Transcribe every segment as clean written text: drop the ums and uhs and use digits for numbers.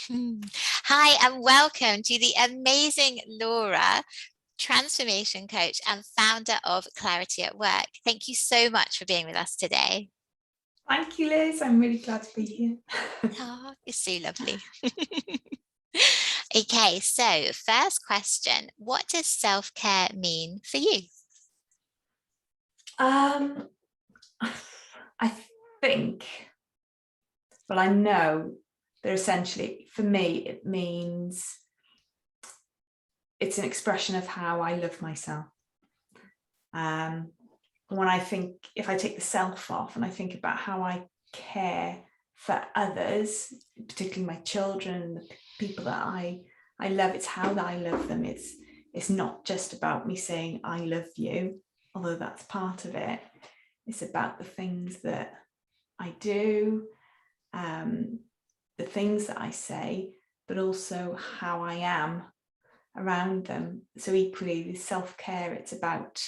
Hi, and welcome to the amazing Laura, transformation coach and founder of Clarity at Work. Thank you so much for being with us today. Thank you, Liz. I'm really glad to be here. Oh, you're so lovely. Okay, so first question, what does self-care mean for you? I think, well, I know that essentially for me, it means it's an expression of how I love myself. When I think, if I take the self off and I think about how I care for others, particularly my children, the people that I love, it's how that I love them. It's not just about me saying I love you, although that's part of it. It's about the things that I do, the things that I say, but also how I am around them. So equally with self-care, it's about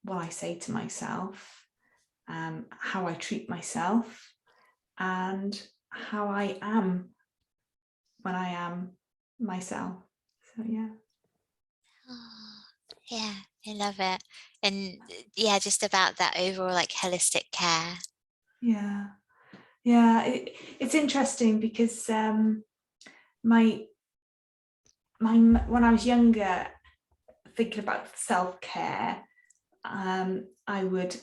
what I say to myself, how I treat myself, and how I am when I am myself. So yeah. Oh, yeah, I love it. And yeah, just about that overall like holistic care. Yeah. It's interesting because my when I was younger, thinking about self-care, I would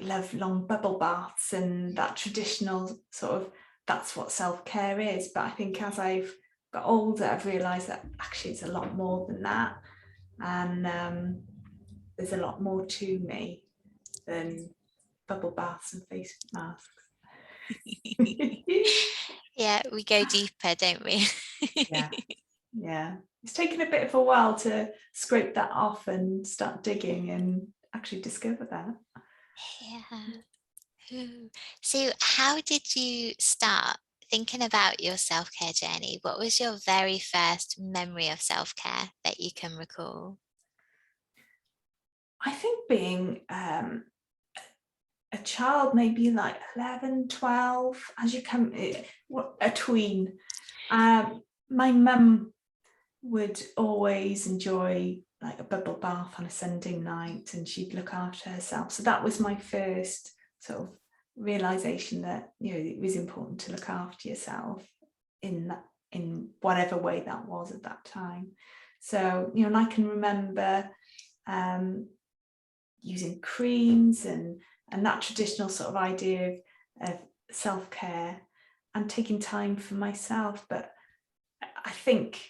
love long bubble baths and that traditional sort of, that's what self-care is. But I think as I've got older, I've realised that actually it's a lot more than that, and there's a lot more to me than bubble baths and face masks. Yeah, we go deeper, don't we? Yeah, it's taken a bit of a while to scrape that off and start digging and actually discover that. Yeah. Ooh. So, how did you start thinking about your self-care journey? What was your very first memory of self-care that you can recall? I think being a child, maybe like 11, 12, as you come, a tween, my mum would always enjoy like a bubble bath on a Sunday night, and she'd look after herself. So that was my first sort of realization that, you know, it was important to look after yourself in whatever way that was at that time. So, you know, and I can remember using creams and that traditional sort of idea of self-care and taking time for myself. But I think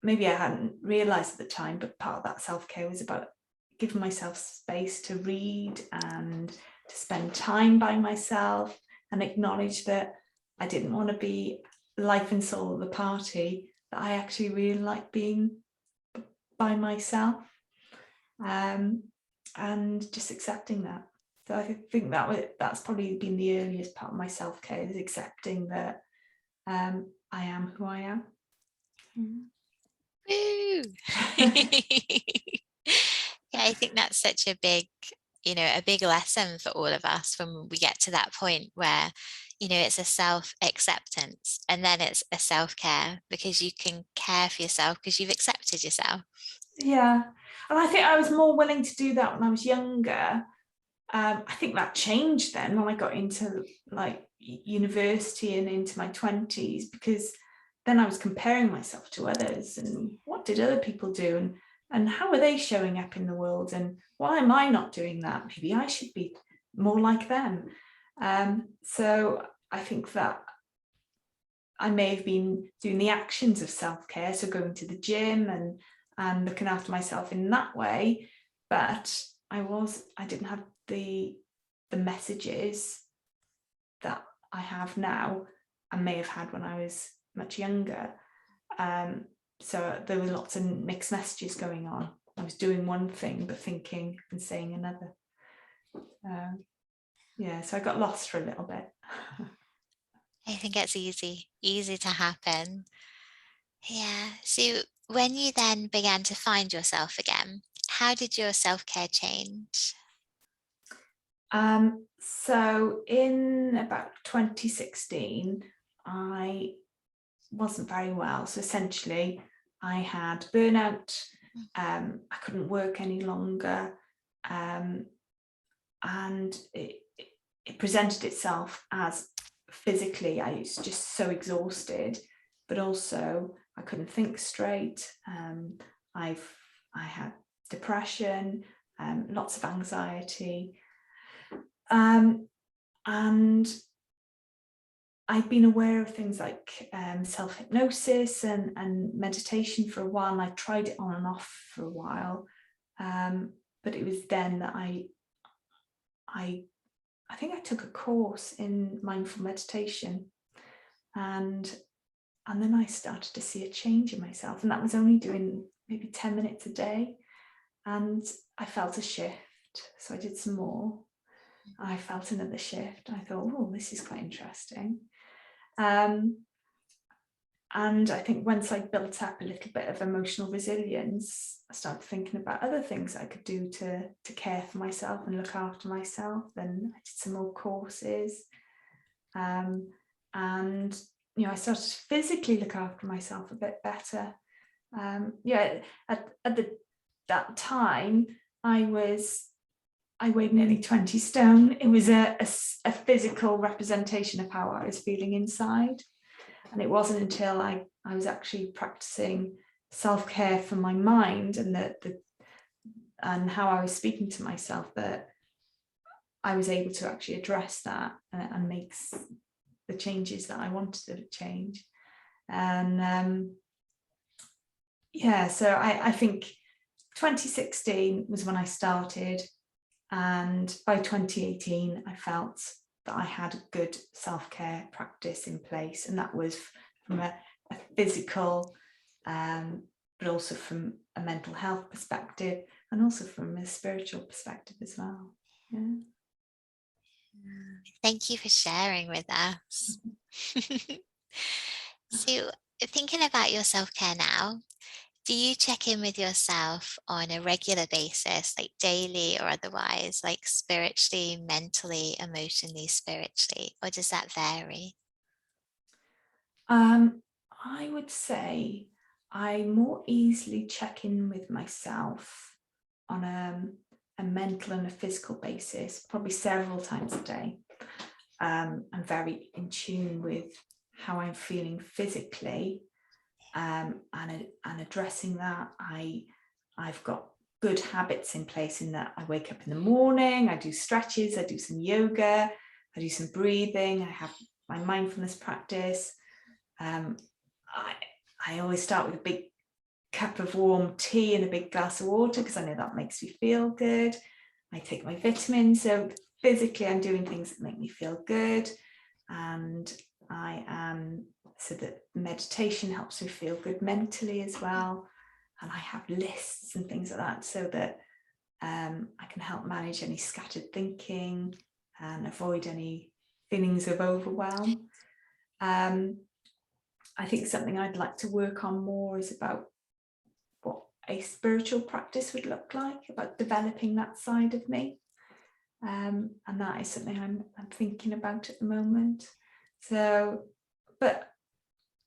maybe I hadn't realised at the time, but part of that self-care was about giving myself space to read and to spend time by myself, and acknowledge that I didn't want to be life and soul of the party, that I actually really like being by myself, and just accepting that. So I think that's probably been the earliest part of my self-care, is accepting that I am who I am. Woo! Yeah, I think that's such a big, a big lesson for all of us when we get to that point where, it's a self-acceptance and then it's a self-care because you can care for yourself because you've accepted yourself. Yeah, and I think I was more willing to do that when I was younger. I think that changed then when I got into like university and into my 20s, because then I was comparing myself to others and what did other people do, and how are they showing up in the world, and why am I not doing that? Maybe I should be more like them. So I think that I may have been doing the actions of self-care, so going to the gym and looking after myself in that way, but I didn't have the messages that I have now and may have had when I was much younger. So there were lots of mixed messages going on. I was doing one thing but thinking and saying another. Yeah, so I got lost for a little bit. I think it's easy to happen. Yeah. So when you then began to find yourself again, how did your self-care change? So in about 2016, I wasn't very well. So essentially I had burnout, I couldn't work any longer, and it presented itself as physically I was just so exhausted, but also I couldn't think straight. I had depression, lots of anxiety, and I've been aware of things like self-hypnosis and meditation for a while, and I tried it on and off for a while, but it was then that I think I took a course in mindful meditation, and then I started to see a change in myself, and that was only doing maybe 10 minutes a day, and I felt a shift. So I did some more. I felt another shift. I thought, oh, this is quite interesting. And I think once I built up a little bit of emotional resilience, I started thinking about other things I could do to care for myself and look after myself. And I did some more courses. And, I started to physically look after myself a bit better. At that time, I weighed nearly 20 stone. It was a physical representation of how I was feeling inside. And it wasn't until I was actually practicing self-care for my mind and how I was speaking to myself that I was able to actually address that and make the changes that I wanted to change. And so I think 2016 was when I started, and by 2018 I felt that I had a good self-care practice in place, and that was from a physical, but also from a mental health perspective, and also from a spiritual perspective as well. Yeah. Thank you for sharing with us. So, thinking about your self-care now, do you check in with yourself on a regular basis, like daily or otherwise, like spiritually, mentally, emotionally, spiritually, or does that vary? I would say I more easily check in with myself on a mental and a physical basis, probably several times a day. I'm very in tune with how I'm feeling physically, and addressing that. I've got good habits in place in that I wake up in the morning, I do stretches, I do some yoga, I do some breathing, I have my mindfulness practice. I always start with a big cup of warm tea and a big glass of water because I know that makes me feel good. I take my vitamins, so physically I'm doing things that make me feel good, and so that meditation helps me feel good mentally as well, and I have lists and things like that so that I can help manage any scattered thinking and avoid any feelings of overwhelm. I think something I'd like to work on more is about what a spiritual practice would look like, about developing that side of me. And that is something I'm thinking about at the moment. So, but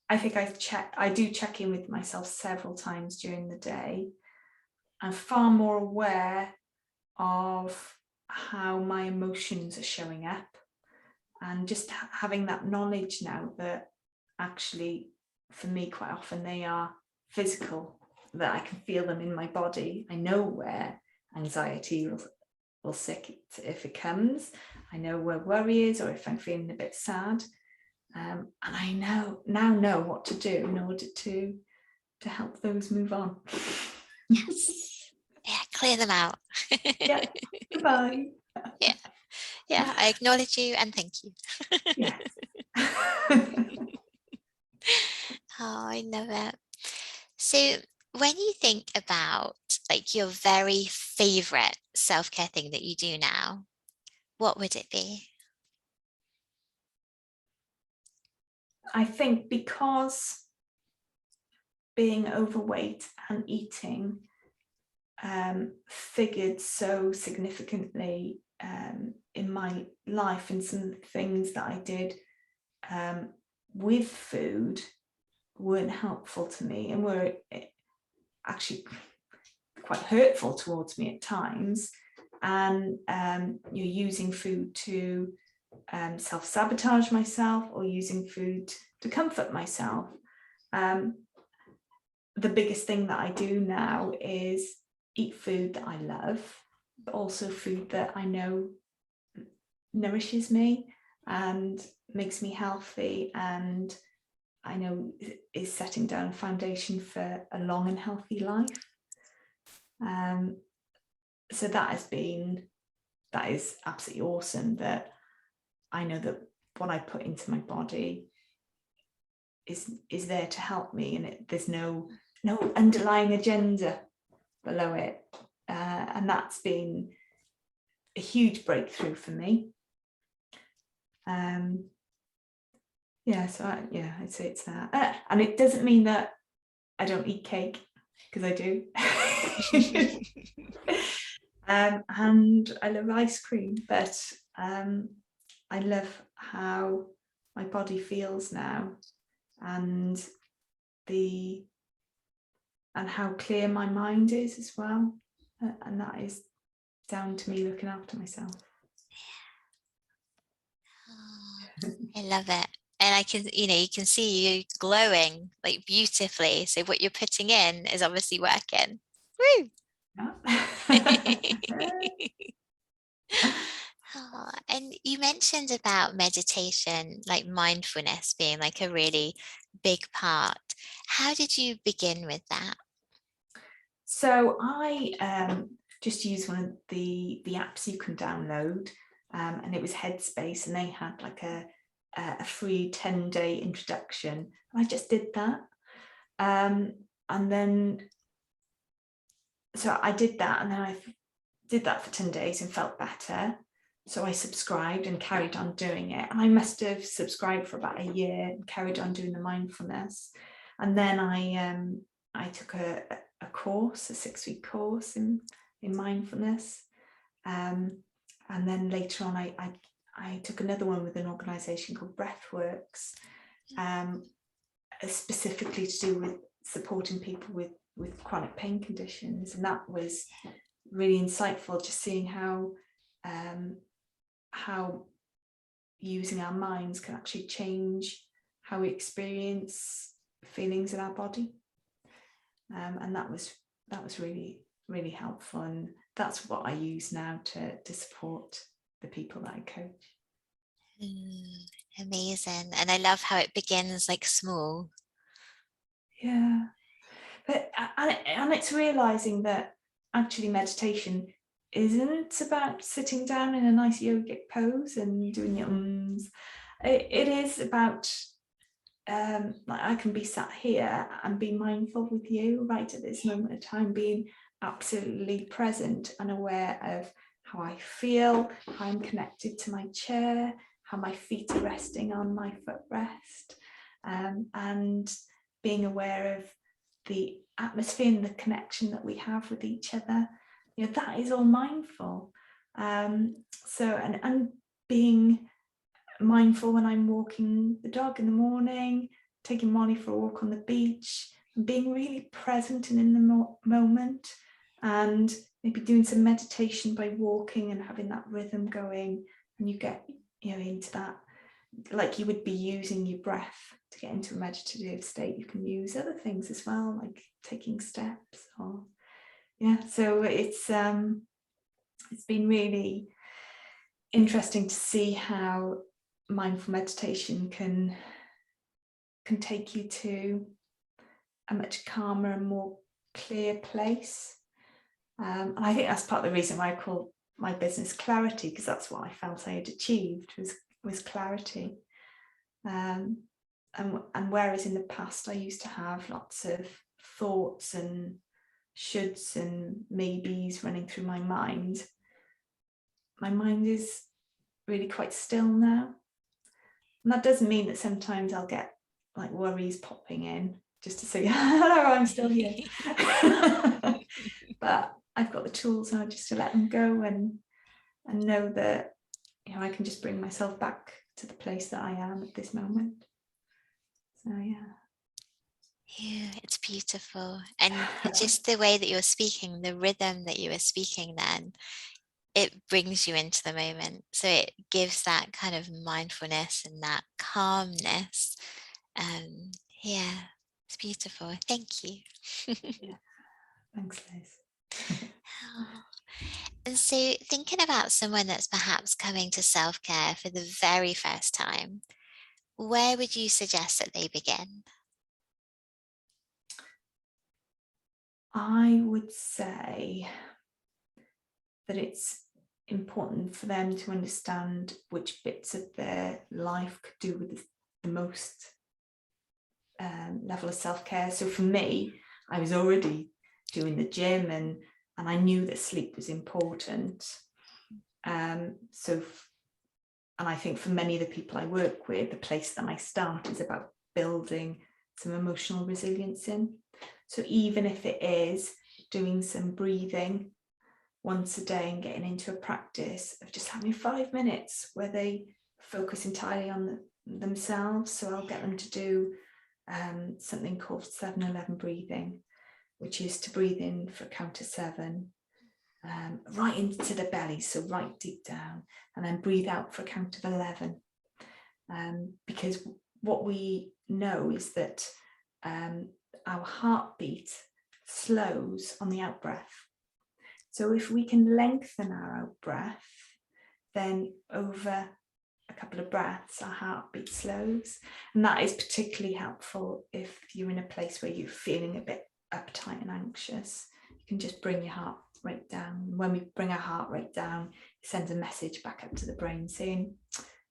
I think I do check in with myself several times during the day. I'm far more aware of how my emotions are showing up, and just having that knowledge now that actually for me quite often they are physical, that I can feel them in my body. I know where anxiety will sit if it comes. I know where worry is, or if I'm feeling a bit sad, and I now know what to do in order to help those move on. Yes. Yeah, clear them out. Yeah. Goodbye. Yeah, I acknowledge you and thank you. Yes. Oh, I love it. So when you think about like your very favorite self-care thing that you do now, what would it be? I think because being overweight and eating figured so significantly in my life, and some things that I did with food, weren't helpful to me and were actually quite hurtful towards me at times, and you're using food to self-sabotage myself, or using food to comfort myself. The biggest thing that I do now is eat food that I love, but also food that I know nourishes me and makes me healthy, and I know is setting down a foundation for a long and healthy life. So that is absolutely awesome, that I know that what I put into my body is there to help me, and there's no underlying agenda below it, and that's been a huge breakthrough for me. So I'd say it's that, and it doesn't mean that I don't eat cake, because I do. And I love ice cream, but I love how my body feels now, and how clear my mind is as well, and that is down to me looking after myself. I love it. And I can, you can see you glowing like beautifully. So what you're putting in is obviously working. Woo! Oh, and you mentioned about meditation, like mindfulness being like a really big part. How did you begin with that? So I just used one of the apps you can download, and it was Headspace, and they had like a free 10-day introduction, and I just did that, and then so I did that, and then I did that for 10 days and felt better, so I subscribed and carried on doing it, and I must have subscribed for about a year and carried on doing the mindfulness, and then I took a course, a 6-week course in mindfulness, and then later on I took another one with an organisation called Breathworks, specifically to do with supporting people with chronic pain conditions, and that was really insightful, just seeing how using our minds can actually change how we experience feelings in our body, and that was really, really helpful, and that's what I use now to support the people that I coach. Amazing. And I love how it begins like small. Yeah, but and it's realizing that actually meditation isn't about sitting down in a nice yogic pose and doing your ums. It is about like I can be sat here and be mindful with you right at this moment of time, being absolutely present and aware of how I feel, how I'm connected to my chair, how my feet are resting on my footrest, and being aware of the atmosphere and the connection that we have with each other. That is all mindful. And being mindful when I'm walking the dog in the morning, taking Molly for a walk on the beach, and being really present and in the moment, and maybe doing some meditation by walking and having that rhythm going, and you get into that, like you would be using your breath to get into a meditative state. You can use other things as well, like taking steps, or so it's been really interesting to see how mindful meditation can take you to a much calmer and more clear place, and I think that's part of the reason why I call my business Clarity, because that's what I felt I had achieved, was clarity, and whereas in the past I used to have lots of thoughts and shoulds and maybes running through my mind is really quite still now. And that doesn't mean that sometimes I'll get like worries popping in just to say, hello, I'm still here. But I've got the tools now just to let them go, and know that I can just bring myself back to the place that I am at this moment. So yeah. Yeah, it's beautiful. And just the way that you're speaking, the rhythm that you were speaking then, it brings you into the moment. So it gives that kind of mindfulness and that calmness. Um, yeah, it's beautiful. Thank you. Yeah, thanks, Liz. Oh, and so thinking about someone that's perhaps coming to self-care for the very first time, where would you suggest that they begin? I would say that it's important for them to understand which bits of their life could do with the most level of self-care. So for me, I was already doing the gym, and I knew that sleep was important. And I think for many of the people I work with, the place that I start is about building some emotional resilience in. So even if it is doing some breathing once a day and getting into a practice of just having 5 minutes where they focus entirely on themselves. So I'll get them to do something called 7-11 breathing, which is to breathe in for a count of 7, right into the belly, so right deep down, and then breathe out for a count of 11. Because what we know is that our heartbeat slows on the out breath. So if we can lengthen our out breath, then over a couple of breaths, our heartbeat slows. And that is particularly helpful if you're in a place where you're feeling a bit uptight and anxious. You can just bring your heart rate down. When we bring our heart rate down, it sends a message back up to the brain saying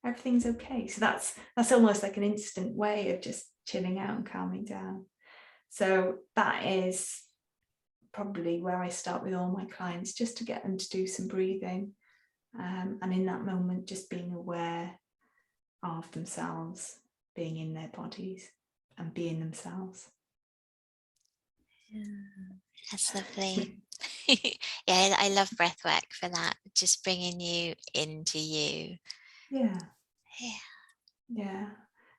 everything's okay. So that's almost like an instant way of just chilling out and calming down. So that is probably where I start with all my clients, just to get them to do some breathing. And in that moment, just being aware of themselves, being in their bodies and being themselves. That's lovely. Yeah, I love breath work for that, just bringing you into you. Yeah, Yeah. yeah.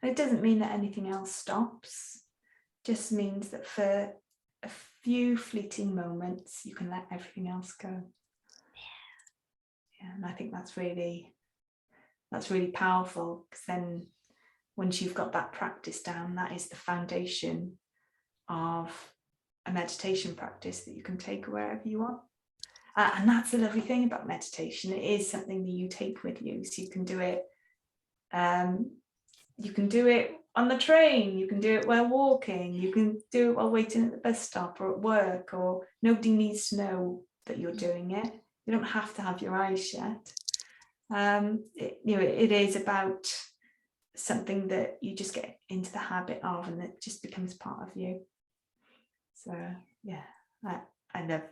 And it doesn't mean that anything else stops. It just means that for a few fleeting moments, you can let everything else go. Yeah, and I think that's really powerful, because then once you've got that practice down, that is the foundation of a meditation practice that you can take wherever you are. And that's the lovely thing about meditation. It is something that you take with you. So you can do it on the train, you can do it while walking, you can do it while waiting at the bus stop or at work, or nobody needs to know that you're doing it. You don't have to have your eyes shut. It is about something that you just get into the habit of, and it just becomes part of you. So yeah, I love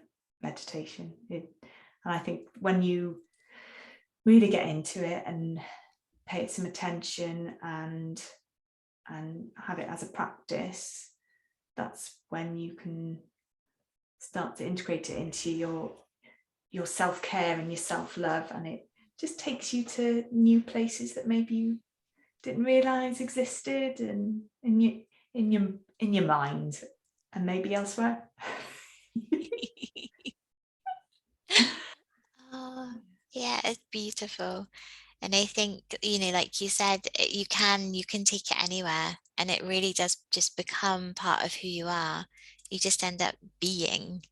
meditation. And I think when you really get into it and pay it some attention and have it as a practice, that's when you can start to integrate it into your self-care and your self-love, and it just takes you to new places that maybe you didn't realize existed, and in your mind and maybe elsewhere. Oh, yeah, it's beautiful. And I think, like you said, you can take it anywhere, and it really does just become part of who you are. You just end up being.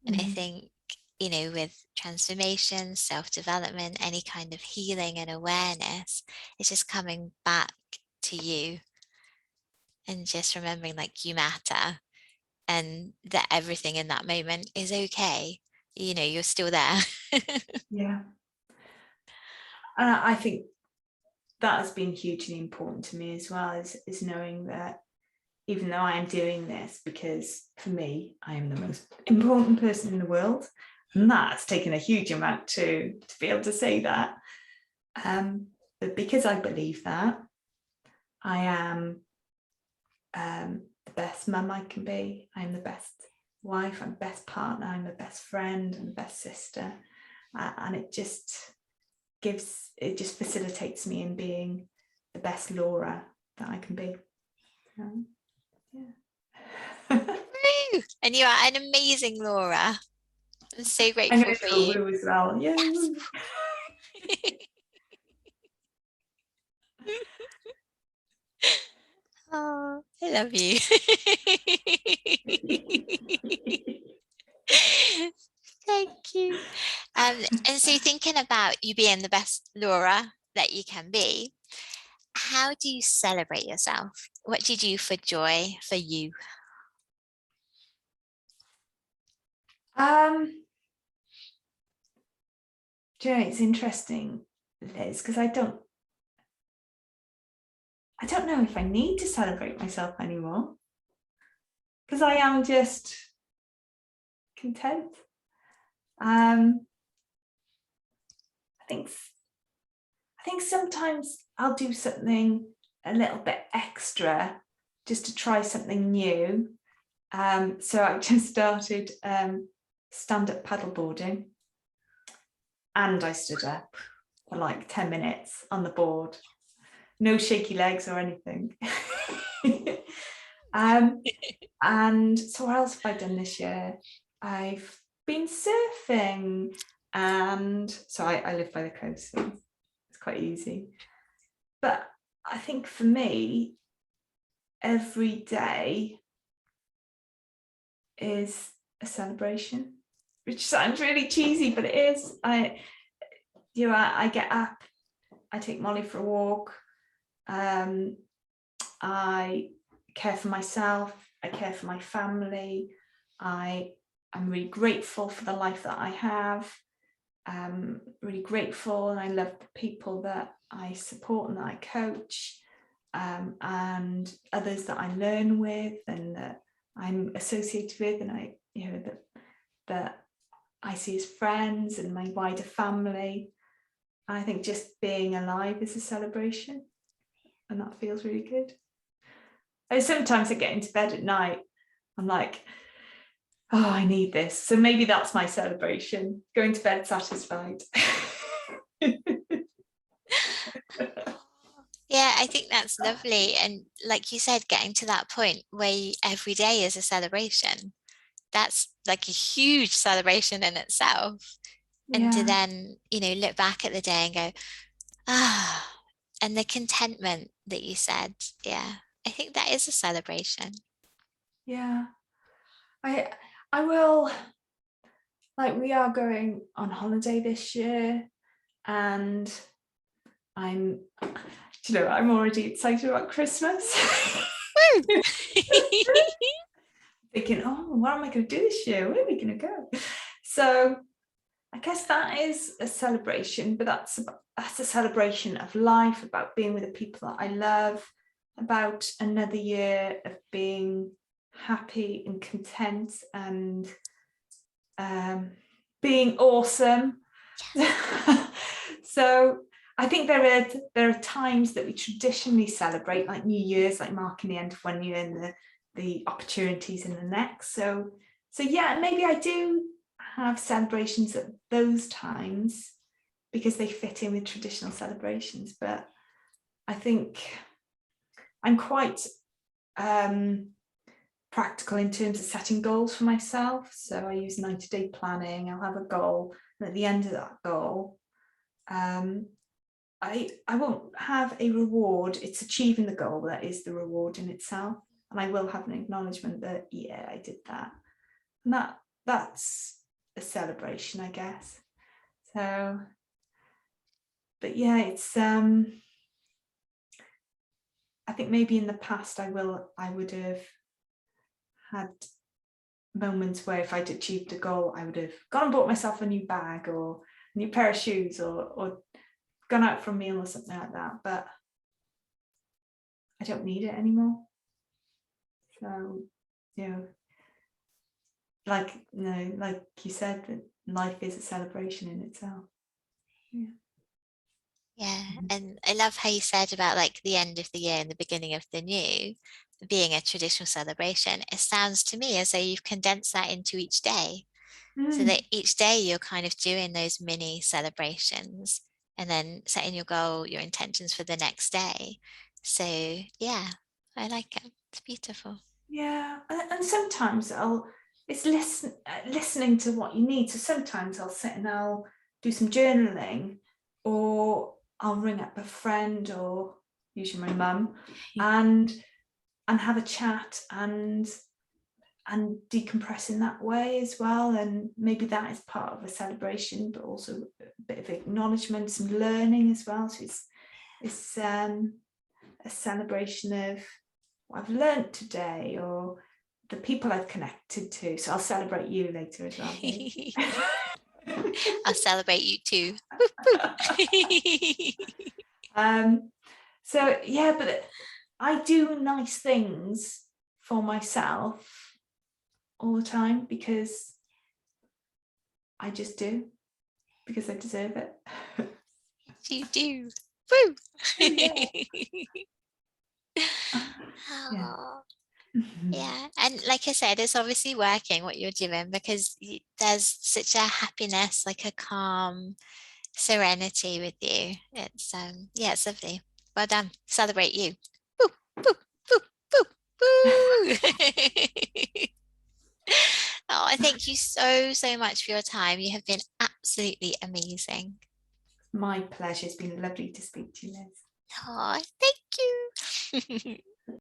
And I think, with transformation, self-development, any kind of healing and awareness, it's just coming back to you and just remembering like you matter, and that everything in that moment is okay. You're still there. Yeah, and I think that has been hugely important to me as well, is knowing that even though I am doing this because for me I am the most important person in the world, and that's taken a huge amount to be able to say that, but because I believe that, I am the best mum I can be, I'm the best wife, I'm the best partner, I'm the best friend and the best sister, and it just facilitates me in being the best Laura that I can be. Yeah. Woo! And you are an amazing Laura. I'm so I'm grateful going to for do a you. woo as well. Yeah. Yes. Oh, I love you. Thank you. And so thinking about you being the best Laura that you can be, how do you celebrate yourself? What do you do for joy for you? Do you know, it's interesting, Liz, because I don't know if I need to celebrate myself anymore, because I am just content. Um, I think sometimes I'll do something a little bit extra just to try something new. So I just started stand-up paddleboarding, and I stood up for like 10 minutes on the board. No shaky legs or anything. And so what else have I done this year? I've been surfing, and so I live by the coast, so it's quite easy. But I think for me, every day is a celebration, which sounds really cheesy, but it is. I get up, I take Molly for a walk, I care for myself, I care for my family, I'm really grateful for the life that I have. Really grateful, and I love the people that I support and that I coach, and others that I learn with and that I'm associated with, and that I see as friends and my wider family. I think just being alive is a celebration, and that feels really good. And sometimes I get into bed at night, I'm like, oh, I need this. So maybe that's my celebration, going to bed satisfied. Yeah, I think that's lovely. And like you said, getting to that point where every day is a celebration, that's like a huge celebration in itself. And to Yeah, then, look back at the day and go, ah, and the contentment that you said, yeah, I think that is a celebration. yeah. I I will, like, we are going on holiday this year, and I'm I'm already excited about Christmas. Woo! Thinking, oh, what am I going to do this year? Where are we going to go? So I guess that is a celebration, but that's a celebration of life, about being with the people that I love, about another year of being happy and content and being awesome. So I think there are times that we traditionally celebrate, like New Year's, like marking the end of one year and the opportunities in the next. So yeah, maybe I do have celebrations at those times because they fit in with traditional celebrations. But I think I'm quite practical in terms of setting goals for myself. So I use 90-day planning. I'll have a goal, and at the end of that goal, I won't have a reward. It's achieving the goal that is the reward in itself, and I will have an acknowledgement that, yeah, I did that, and that's a celebration, I guess. So, but yeah, it's I think maybe in the past I would have had moments where if I'd achieved a goal, I would have gone and bought myself a new bag or a new pair of shoes, or gone out for a meal or something like that. But I don't need it anymore. So, you know, like you said, that life is a celebration in itself. Yeah. Yeah, and I love how you said about like the end of the year and the beginning of the new being a traditional celebration. It sounds to me as though you've condensed that into each day, so that Mm. each day you're kind of doing those mini celebrations and then setting your goal, your intentions for the next day. So yeah, I like it. It's beautiful. Yeah, and sometimes listening to what you need. So sometimes I'll sit and I'll do some journaling, or I'll ring up a friend, or usually my mum, and have a chat and decompress in that way as well. And maybe that is part of a celebration, but also a bit of acknowledgement, some learning as well. So it's a celebration of what I've learned today, or the people I've connected to. So I'll celebrate you later as well. I'll celebrate you too. So yeah, but I do nice things for myself all the time because I just do, because I deserve it. You do. Woo! Yeah. Yeah. Oh, yeah. And like I said, it's obviously working what you're doing, because there's such a happiness, like a calm serenity with you. It's yeah, it's lovely. Well done. Celebrate you. Woo, woo, woo, woo, woo. Oh, I thank you so, so much for your time. You have been absolutely amazing. My pleasure. It's been lovely to speak to you, Liz. Oh, thank you.